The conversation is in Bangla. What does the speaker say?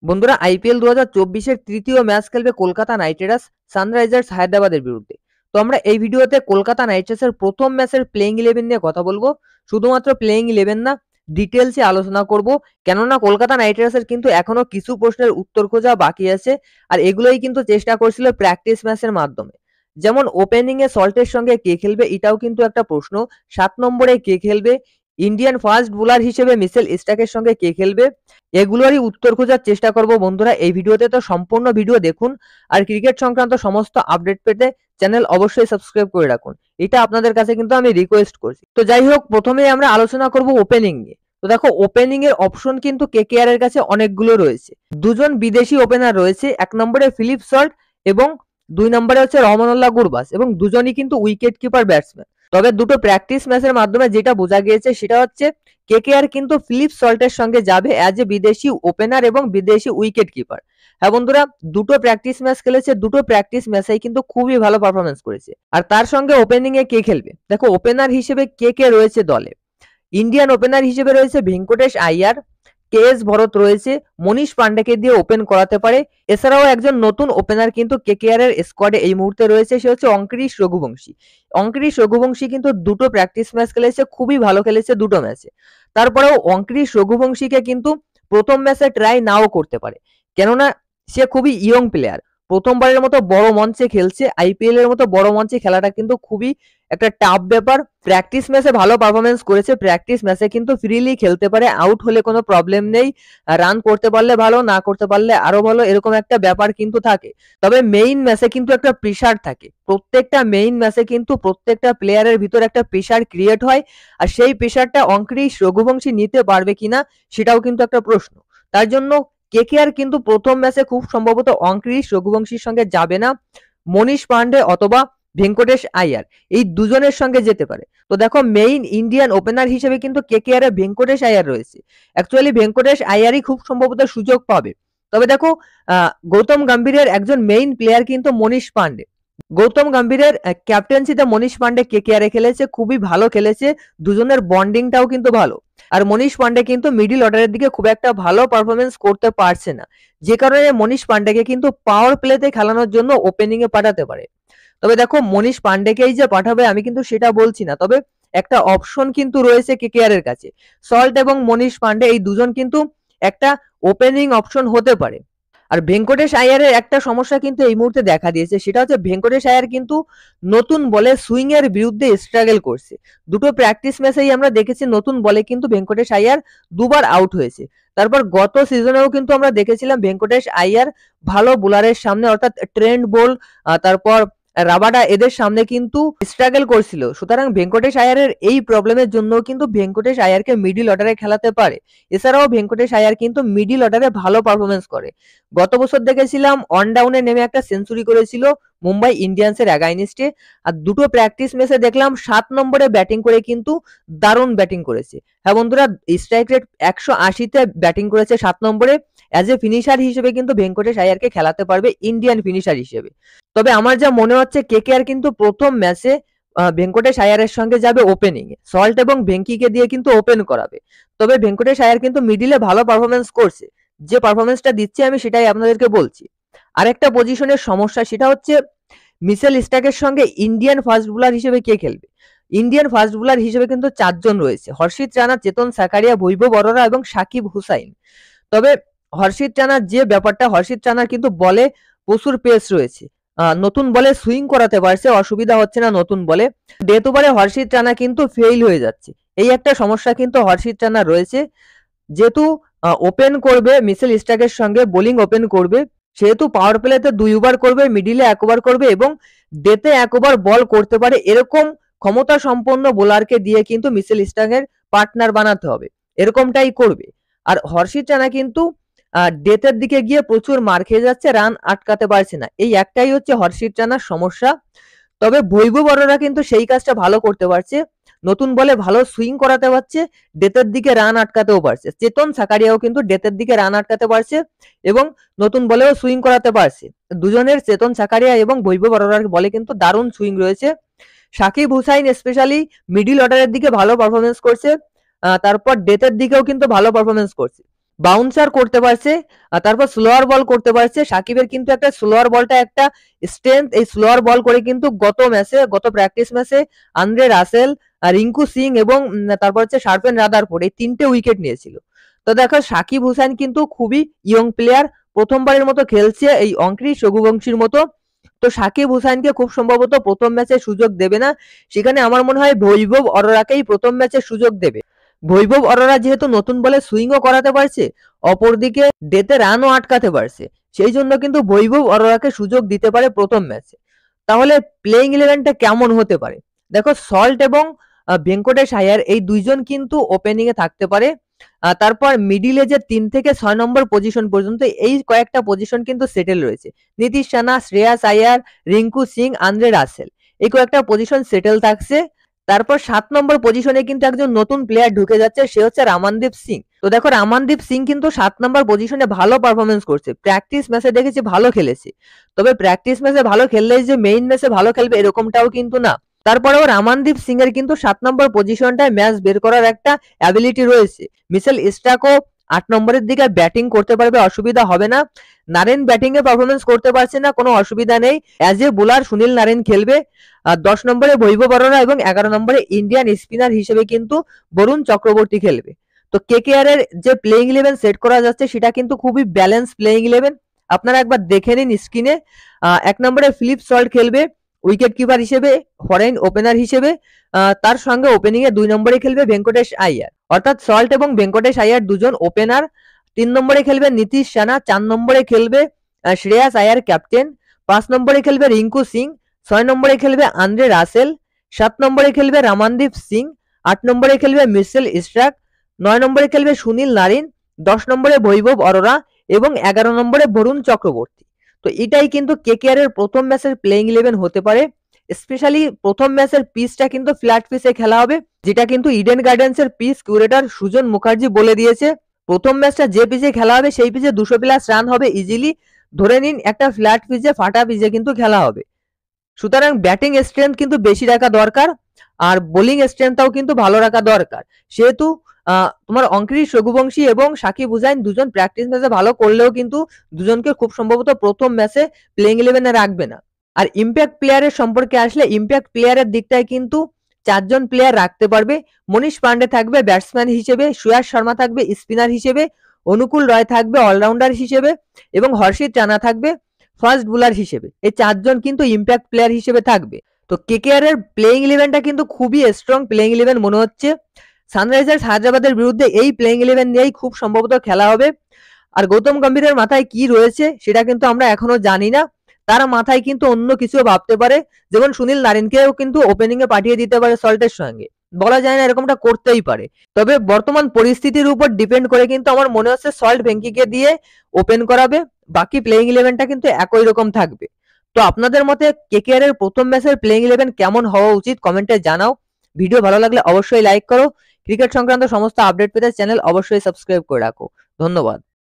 বন্ধুরা, আইপিএল 2024-এর তৃতীয় ম্যাচ খেলবে কলকাতা নাইট রাইডার্স সানরাইজার্স হায়দ্রাবাদের বিরুদ্ধে। তো আমরা এই ভিডিওতে কলকাতা নাইট রাইডার্সের প্রথম ম্যাচের প্লেইং 11 নিয়ে কথা বলবো। শুধুমাত্র প্লেইং 11 না, ডিটেলসে আলোচনা করব। কেননা কলকাতা নাইট রাইডার্সের কিন্তু এখনো কিছু প্রশ্নের উত্তর খোঁজা বাকি আছে, আর এগুলোই কিন্তু চেষ্টা করছিল প্র্যাকটিস ম্যাচের মাধ্যমে। যেমন ওপেনিং এ সল্টের সঙ্গে কে খেলবে, এটাও কিন্তু একটা প্রশ্ন। 7 নম্বরে কে খেলবে, ইন্ডিয়ান ফাস্ট বোলার হিসেবে মিচেল স্টার্কের সঙ্গে কে খেলবে, এগুলোরই উত্তর খোঁজার চেষ্টা করব বন্ধুরা এই ভিডিওতে। তো সম্পূর্ণ ভিডিও দেখুন, আর ক্রিকেট সংক্রান্ত সমস্ত আপডেট পেতে চ্যানেল অবশ্যই সাবস্ক্রাইব করে রাখুন, এটা আপনাদের কাছে কিন্তু আমি রিকোয়েস্ট করছি। তো যাই হোক, প্রথমেই আমরা আলোচনা করব ওপেনিং নিয়ে। তো দেখো, ওপেনিং এর অপশন কিন্তু কেকেআর এর কাছে অনেকগুলো রয়েছে। দুজন বিদেশি ওপেনার রয়েছে, 1 নম্বরে ফিলিপ সল্ট এবং 2 নম্বরে হচ্ছে রহমানুল্লাহ গুরবাস, এবং দুজনই কিন্তু উইকেট কিপার ব্যাটসম্যান। তবে দুটো প্র্যাকটিস ম্যাচের মাধ্যমে যেটা বোঝা গিয়েছে সেটা হচ্ছে কেকেআর কিন্তু ফিলিপ সল্টের সঙ্গে যাবে অ্যাজ এ বিদেশি ওপেনার এবং বিদেশি উইকেট কিপার। হ্যাঁ বন্ধুরা, দুটো প্র্যাকটিস ম্যাচ খেলেছে, দুটো প্র্যাকটিস ম্যাচেই কিন্তু খুবই ভালো পারফরমেন্স করেছে। আর তার সঙ্গে ওপেনিং এ কে খেলবে, দেখো ওপেনার হিসেবে কে কে রয়েছে দলে। ইন্ডিয়ান ওপেনার হিসেবে রয়েছে ভেঙ্কটেশ আইয়ার, কেএস ভরত রয়েছে, মনীষ পান্ডেকে দিয়ে ওপেন করাতে পারে। এছাড়াও একজন নতুন ওপেনার কিন্তু কেকেআর এর স্কোয়াডে এই মুহূর্তে রয়েছে, সে হচ্ছে অঙ্কুরিশ রঘুবংশী। অঙ্কুরিশ রঘুবংশী কিন্তু দুটো প্র্যাকটিস ম্যাচ খেলেছে, খুবই ভালো খেলেছে দুটো ম্যাচে। তারপরেও অঙ্কুরিশ রঘুবংশীকে কিন্তু প্রথম ম্যাচে ট্রাই নাও করতে পারে, কেননা সে খুবই ইয়ং প্লেয়ার। প্রথমবারের মতো বড় মঞ্চে খেলছে, আইপিএল এর মতো বড় মঞ্চে খেলাটা কিন্তু খুবই একটা টাফ ব্যাপার। প্র্যাকটিস ম্যাচে ভালো পারফরমেন্স করেছে, প্র্যাকটিস ম্যাচে কিন্তু ফ্রিলি খেলতে পারে, আউট হলে কোনো প্রবলেম নেই। রান করতে পারলে ভালো, না করতে পারলে আরো ভালো, এরকম একটা ব্যাপার কিন্তু থাকে। তবে মেইন ম্যাচে কিন্তু একটা প্রেসার থাকে, প্রত্যেকটা মেইন ম্যাচে কিন্তু প্রত্যেকটা প্লেয়ারের ভিতর একটা প্রেসার ক্রিয়েট হয়, আর সেই প্রেসারটা অঙ্কুরিশ রঘুবংশী নিতে পারবে কিনা সেটাও কিন্তু একটা প্রশ্ন। তার জন্য কেকেআর কিন্তু প্রথম ম্যাচে খুব সম্ভবত অঙ্কুরিশ রঘুবংশীর সঙ্গে যাবে না, মনীষ পান্ডে অথবা ভেঙ্কটেশ আইয়ার, এই দুজনের সঙ্গে যেতে পারে। তো দেখো, মেইন ইন্ডিয়ান ওপেনার হিসেবে কিন্তু কেকেআর এ ভেঙ্কটেশ আইয়ার রয়েছে। অ্যাকচুয়ালি ভেঙ্কটেশ আইয়ারই খুব সম্ভবত সুযোগ পাবে। তবে দেখো, গৌতম গম্ভীরের একজন মেইন প্লেয়ার কিন্তু মনীষ পান্ডে। গৌতম গম্ভীরের ক্যাপ্টেন্সিতে মনীষ পান্ডে কেকেআর এ খেলেছে, খুবই ভালো খেলেছে, দুজনের বন্ডিংটাও কিন্তু ভালো। আর মনীষ পান্ডে কিন্তু মিডিল অর্ডারের দিকে খুব একটা ভালো পারফরমেন্স করতে পারছে না, যে কারণে মনীষ পান্ডেকে কিন্তু পাওয়ার প্লেতে খেলানোর জন্য ওপেনিং এ পাঠাতে পারে। তবে দেখো, মনীষ পান্ডেকেই যে পাঠাবে আমি কিন্তু সেটা বলছি না, তবে একটা অপশন কিন্তু রয়েছে কেকেআর এর কাছে। সল্ট এবং মনীষ পান্ডে এই দুজন কিন্তু একটা ওপেনিং অপশন হতে পারে। আর ভেঙ্কটেশ আইয়ারের একটা সমস্যা কিন্তু এই মুহূর্তে দেখা দিয়েছে, সেটা হচ্ছে ভেঙ্কটেশ আইয়ার কিন্তু নতুন বলে সুইং এর বিরুদ্ধে স্ট্রাগল করছে। দুটো প্র্যাকটিস ম্যাচেই আমরা দেখেছি নতুন বলে কিন্তু ভেঙ্কটেশ আইয়ার দুবার আউট হয়েছে। তারপর গত সিজনেও কিন্তু আমরা দেখেছিলাম ভেঙ্কটেশ আইয়ার ভালো বোলারের সামনে, অর্থাৎ ট্রেন্ট বোল্ট, তারপর রাবাডা, এদের সামনে কিন্তু স্ট্রাগল করছিল। সুতরাং ভেঙ্কটেশ আইয়ারের এই প্রবলেমের জন্য কিন্তু ভেঙ্কটেশ আইয়ারকে মিডিল অর্ডারে খেলাতে পারে। এছাড়াও ভেঙ্কটেশ আইয়ার কিন্তু মিডিল অর্ডারে ভালো পারফরমেন্স করে। গত বছর দেখেছিলাম অন ডাউনে নেমে একটা সেঞ্চুরি করেছিল মুম্বাই ইন্ডিয়ান্সের এগেইনস্টে। আর দুটো প্র্যাকটিস ম্যাচে দেখলাম 7 নম্বরে ব্যাটিং করে কিন্তু দারুণ ব্যাটিং করেছে। হ্যাঁ বন্ধুরা, স্ট্রাইক রেট 180-তে ব্যাটিং করেছে 7 নম্বরে। অ্যাজ এ ফিনিশার হিসেবে কিন্তু ভেঙ্কটেশ আইয়ারকে খেলাতে পারবে, ইন্ডিয়ান ফিনিশার হিসেবে। তবে আমার যা মনে হচ্ছে কেকেআর কিন্তু প্রথম ম্যাচে ভেঙ্কটেশ আইয়ারের সঙ্গে যাবে ওপেনিং এ, সল্ট এবং ভেঙ্কিকে দিয়ে কিন্তু ওপেন করাবে। তবে ভেঙ্কটেশ আইয়ার কিন্তু মিডিলে ভালো পারফরমেন্স করছে, যে পারফরমেন্সটা দিচ্ছে আমি সেটাই আপনাদেরকে বলছি। আরেকটা পজিশনের সমস্যা, সেটা হচ্ছে মিচেল স্টার্কের সঙ্গে ইন্ডিয়ান ফাস্ট বোলার হিসেবে কে খেলবে। ইন্ডিয়ান ফাস্ট বোলার হিসেবে কিন্তু 4 জন রয়েছে, হর্ষিত রানা, চেতন সাকারিয়া, বৈভব অরোরা এবং সাকিব হুসাইন। তবে হর্ষিত রানার যে ব্যাপারটা, হর্ষিত রানার কিন্তু বলে প্রচুর পেস রয়েছে, নতুন বলে সুইং করাতে পারছে, অসুবিধা হচ্ছে না নতুন বলে। ডেথ ওভারে হর্ষিত রানা কিন্তু ফেইল হয়ে যাচ্ছে, এই একটা সমস্যা কিন্তু হর্ষিত রানা রয়েছে। যেহেতু ওপেন করবে মিচেল স্টার্কের সঙ্গে, বোলিং ওপেন করবে, সেহেতু পাওয়ার প্লেতে 2 ওভার করবে, মিডিলে 1 ওভার করবে এবং ডেতে 1 ওভার বল করতে পারে, এরকম ক্ষমতা সম্পন্ন বোলারকে দিয়ে কিন্তু মিচেল স্টার্কের পার্টনার বানাতে হবে, এরকমটাই করবে। আর হর্ষিত রানা কিন্তু ডেথের দিকে গিয়ে প্রচুর মার খেয়ে যাচ্ছে, রান আটকাতে পারছে না, এই একটাই হচ্ছে হর্ষিত রানার সমস্যা। তবে বৈভব অরোরা কিন্তু সেই কাজটা ভালো করতে পারছে, নতুন বলে ভালো সুইং করাতে পারছে, ডেথের দিকে রান আটকাতেও পারছে। চেতন সাকারিয়াও কিন্তু ডেথের দিকে রান আটকাতে পারছে এবং নতুন বলেও সুইং করাতে পারছে। দুজনের, চেতন সাকারিয়া এবং বৈভব অরোরার বলে কিন্তু দারুণ সুইং রয়েছে। সাকিব হুসাইন স্পেশালি মিডিল অর্ডারের দিকে ভালো পারফরমেন্স করছে, তারপর ডেথের দিকেও কিন্তু ভালো পারফরমেন্স করছে। বাউন্সার করতে পারছে, তারপর স্লোয়ার বল করতে পারছে। সাকিবের কিন্তু একটা স্লোয়ার বলটা একটা স্ট্রেংথ। এই স্লোয়ার বল করে কিন্তু গত প্র্যাকটিস ম্যাচে আন্দ্রে রাসেল, রিঙ্কু সিং এবং তারপর হচ্ছে শার্পেন রাদারফোর্ড এই 3টে উইকেট নিয়েছিল। তো দেখো সাকিব হুসাইন কিন্তু খুবই ইয়ং প্লেয়ার, প্রথমবারের মতো খেলছে এই অঙ্ক্রিস রঘুবংশীর মতো। তো সাকিব হুসাইনকে খুব সম্ভবত প্রথম ম্যাচে সুযোগ দেবে না, সেখানে আমার মনে হয় বৈভব অরোরাকেই প্রথম ম্যাচে সুযোগ দেবে। বৈভব অরোরা যেহেতু নতুন বলে সুইংও করাতে পারছে, অপরদিকে ডেতে রানও আটকাতে পারছে, সেই জন্য কিন্তু বৈভব অরোরাকে সুযোগ দিতে পারে প্রথম ম্যাচে। তাহলে প্লেইং ইলেভেনটা কেমন হতে পারে? দেখো সল্ট এবং ভেঙ্কটেশ আয়ার এই দুইজন কিন্তু ওপেনিং এ থাকতে পারে। তারপর মিডিলে যে 3 থেকে 6 নম্বর পজিশন পর্যন্ত এই কয়েকটা পজিশন কিন্তু সেটেল রয়েছে। নীতিশ রানা, শ্রেয়াস আয়ার, রিঙ্কু সিং, আন্দ্রে রাসেল এই কয়েকটা পজিশন সেটেল থাকছে। তারপর 7 নম্বর পজিশনে কিন্তু একজন নতুন প্লেয়ার ঢুকে যাচ্ছে, সে হচ্ছে রামানদীপ সিং। তো দেখো রামানদীপ সিং কিন্তু 7 নম্বর পজিশনে ভালো পারফরমেন্স করছে, প্র্যাকটিস ম্যাচে দেখেছি ভালো খেলেছে। তবে প্র্যাকটিস ম্যাচে ভালো খেললেই যে মেইন ম্যাচে ভালো খেলবে এরকমটাও কিন্তু না। তারপরেও রামানদীপ সিং এর কিন্তু 7 নম্বর পজিশনটায় ম্যাচ বের করার একটা অ্যাবিলিটি রয়েছে। মিচেল স্টার্কও 8 নম্বরের দিকে ব্যাটিং করতে পারবে, অসুবিধা হবে না। নারেন ব্যাটিং এ পারফরমেন্স করতে পারছে না, কোনো অসুবিধা নেই। As a bowler Sunil Narine খেলবে। 10 নম্বরে বৈভব অরোরা এবং 11 নম্বরে ইন্ডিয়ান স্পিনার হিসেবে কিন্তু বরুণ চক্রবর্তী খেলবে। তো কেকেআর এর যে প্লেইং ইলেভেন সেট করা যাচ্ছে সেটা কিন্তু খুবই ব্যালেন্স প্লেইং ইলেভেন। আপনারা একবার দেখে নিন স্ক্রিনে। 1 নম্বরে ফিলিপ সল্ট খেলবে উইকেট কিপার হিসেবে, ফরেন ওপেনার হিসেবে। তার সঙ্গে ওপেনিং এ 2 নম্বরে খেলবে ভেঙ্কটেশ আইয়ার, অর্থাৎ সল্ট এবং ভেঙ্কটেশ আইয়ার দুজন ওপেনার। 3 নম্বরে খেলবে নীতিশ রানা, 4 নম্বরে খেলবে শ্রেয়াস আয়ার ক্যাপ্টেন, 5 নম্বরে খেলবে রিঙ্কু সিং, 6 নম্বরে খেলবে আন্দ্রে রাসেল, 7 নম্বরে খেলবে রামানদীপ সিং, 8 নম্বরে খেলবে মিচেল স্টার্ক, 9 নম্বরে খেলবে সুনীল নারিন, 10 নম্বরে বৈভব অরোরা এবং 11 নম্বরে বরুণ চক্রবর্তী। তো এটাই কিন্তু কেকেআর এর প্রথম ম্যাচের প্লেইং ইলেভেন হতে পারে। স্পেশালি প্রথম ম্যাচের পিচটা কিন্তু ফ্ল্যাট পিচে খেলা হবে, যেটা কিন্তু ইডেন গার্ডেন্স এর পিচ কিউরেটর সুজন মুখার্জি বলে দিয়েছে। প্রথম ম্যাচটা যে পিচে খেলা হবে সেই পিচে 200 প্লাস রান হবে ইজিলি। ধরে নিন একটা ফ্ল্যাট পিচে ফাটা পিচে কিন্তু খেলা হবে। সুতরাং ব্যাটিং স্ট্রেংথ কিন্তু বেশি রাখা দরকার, আর বোলিং স্ট্রেংথটাও কিন্তু ভালো রাখা দরকার। সেহেতু তোমার অঙ্ক্রিস রঘুবংশী এবং সাকিব হুসাইন দুজন প্র্যাকটিস ম্যাচে ভালো করলেও কিন্তু দুজনকে খুব সম্ভবত প্রথম ম্যাচে প্লেইং ইলেভেনে রাখবে না। আর ইম্প্যাক্ট প্লেয়ারের সম্পর্কে আসলে ইম্প্যাক্ট প্লেয়ারের দিকটায় কিন্তু 4 জন প্লেয়ার রাখতে পারবে। মনীষ পান্ডে থাকবে ব্যাটসম্যান হিসেবে, সুয়াস শর্মা থাকবে স্পিনার হিসেবে, অনুকূল রয় থাকবে অলরাউন্ডার হিসেবে এবং হর্ষিত রানা থাকবে ফার্স্ট বোলার হিসেবে। এই 4 জন কিন্তু ইম্প্যাক্ট প্লেয়ার হিসেবে থাকবে। তো কেকেআর এর প্লেইং ইলেভেনটা কিন্তু খুবই স্ট্রং প্লেইং ইলেভেন মনে হচ্ছে। সানরাইজার্স হায়দ্রাবাদের বিরুদ্ধে এই প্লেইং ইলেভেন নিয়েই খুব সম্ভবত খেলা হবে। আর গৌতম গম্ভীরের মাথায় কি রয়েছে সেটা কিন্তু আমরা এখনো জানি না। তার মাথায় কিন্তু অন্য কিছু ভাবতে পারে, যেমন সুনীল নারিনকেও কিন্তু ওপেনিং এ পাঠিয়ে দিতে পারে সল্টের সঙ্গে, বলা যায় না, এরকমটা করতেই পারে। তবে বর্তমান পরিস্থিতির উপর ডিপেন্ড করে কিন্তু আমার মনে হচ্ছে সল্ট ভেঙ্কিকে দিয়ে ওপেন করাবে, বাকি প্লেইং ইলেভেনটা কিন্তু একই রকম থাকবে। তো আপনাদের মতে কেকেআর এর প্রথম ম্যাচের প্লেইং ইলেভেন কেমন হওয়া উচিত কমেন্টে জানাও। ভিডিও ভালো লাগলে অবশ্যই লাইক করো। ক্রিকেট সংক্রান্ত সমস্ত আপডেট পেতে চ্যানেল অবশ্যই সাবস্ক্রাইব করে রাখো। ধন্যবাদ।